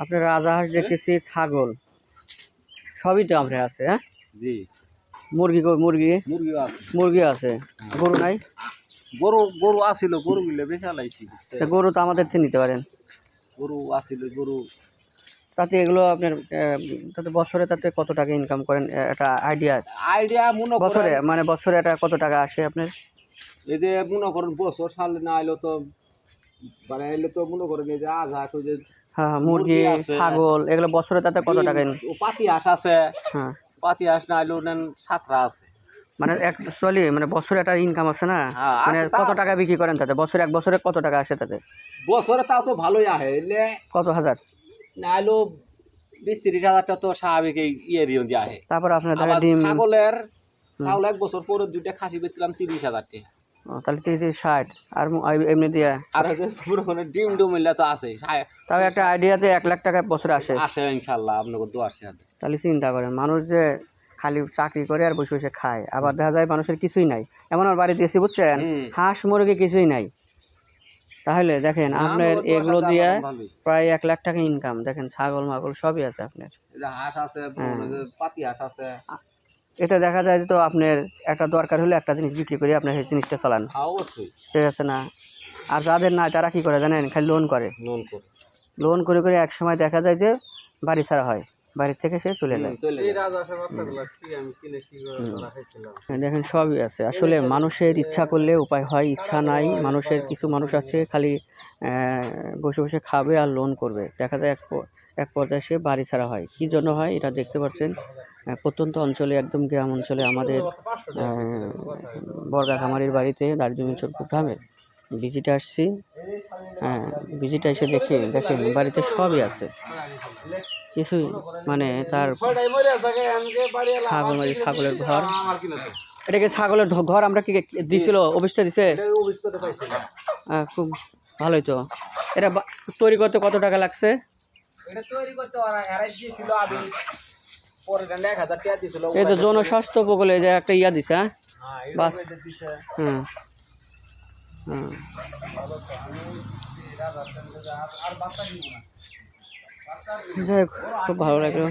আপনার রাজহাঁস দেখতেছি, ছাগল সবই তো আপনার আছে। হ্যাঁ জি, মুরগি মুরগি মুরগিও আছে। মুরগি আছে, গরু নাই? গরু আসিল, গরু গুলো বেচা লাইছি। গরু তো আমাদের থেকে নিতে পারেন। গরু আসিল, গরু তাতে এগুলো আপনার তাতে বছরে তাতে কত টাকা ইনকাম করেন, একটা আইডিয়া মনে বছরে, করেন মানে বছরে এটা কত টাকা আসে আপনার? এই যে মনে করেন বছর সালে না আইলো তো, মানে আইলো তো মনে করেন এই যে যে হ্যাঁ মুরগি ছাগল এগুলো বছরে তাতে কত টাকা? পাতি হাঁস আছে। হ্যাঁ পাতি হাঁস না আইলো নেন 7টা আছে। মানে অ্যাকচুয়ালি মানে বছরে একটা ইনকাম আছে না, হ্যাঁ, মানে কত টাকা বিক্রি করেন তাতে বছরে? এক বছরে কত টাকা আসে তাতে? বছরে তাও তো ভালোই আহে, এলে কত হাজার? না আইলো 20-30 হাজারটা তো স্বাভাবিক ইয়ের দিয়ে আহে। তারপর আপনার ডিম ছাগলের তাহলে 1 বছর পরে 2টা খাসি বেচলাম 30,000 টাকা। তাহলে 30-60 আর এমনি দিয়ে আর পুরো ডিম মিললে তো আছে। তাও একটা আইডিয়াতে 1 লাখ টাকা বছরে আসে ইনশাল্লাহ, আপনাকে দোয়া আছে। তাহলে চিন্তা করেন, মানুষ যে খালি চাকরি করে আর বসে বসে খায়, আবার দেখা যায় মানুষের কিছুই নাই। এমন আমার বাড়িতে এসে বুঝছেন, হাঁস মুরগি কিছুই নাই। তাহলে দেখেন আপনার এগুলো দিয়ে প্রায় 1 লাখ টাকা ইনকাম। দেখেন ছাগল মাগল সবই আছে আপনার, হাঁস আছে, পাতি হাঁস আছে। এটা দেখা যায় তো আপনার একটা দরকার হলে একটা জিনিস বিক্রি করে আপনার সেই জিনিসটা চালান। অবশ্যই ঠিক আছে না? আর যাদের না তারা কি করে জানেন, খালি লোন করে। লোন করে করে এক সময় দেখা যায় যে বাড়ি ছাড়া হয়, বাড়ির থেকে সে চলে যায়। দেখেন সবই আছে। আসলে মানুষের ইচ্ছা করলে উপায় হয়, ইচ্ছা নাই মানুষের। কিছু মানুষ আছে খালি বসে বসে খাবে আর লোন করবে, দেখা যায় এক পর্যায়ে সে বাড়ি ছাড়া হয়। কী জন্য হয় এটা দেখতে পাচ্ছেন, প্রত্যন্ত অঞ্চলে, একদম গ্রাম অঞ্চলে আমাদের বর্গাখামারির বাড়িতে দার্জিলিং চোরপুর গ্রামে ভিজিটে আসছি। ভিজিটে এসে দেখেন বাড়িতে সবই আছে, কিছুই মানে তার ছাগলের ঘর। এটাকে ছাগলের ঘর আমরা কি দিছিল, অফিসটা দিছে? খুব ভালোই তো। এটা তৈরি করতে কত টাকা লাগছে? এই তো জনস্বাস্থ্য উপকূলে যে একটা ইয়া দিছে। হ্যাঁ যাই হোক, খুব ভালো লাগলো।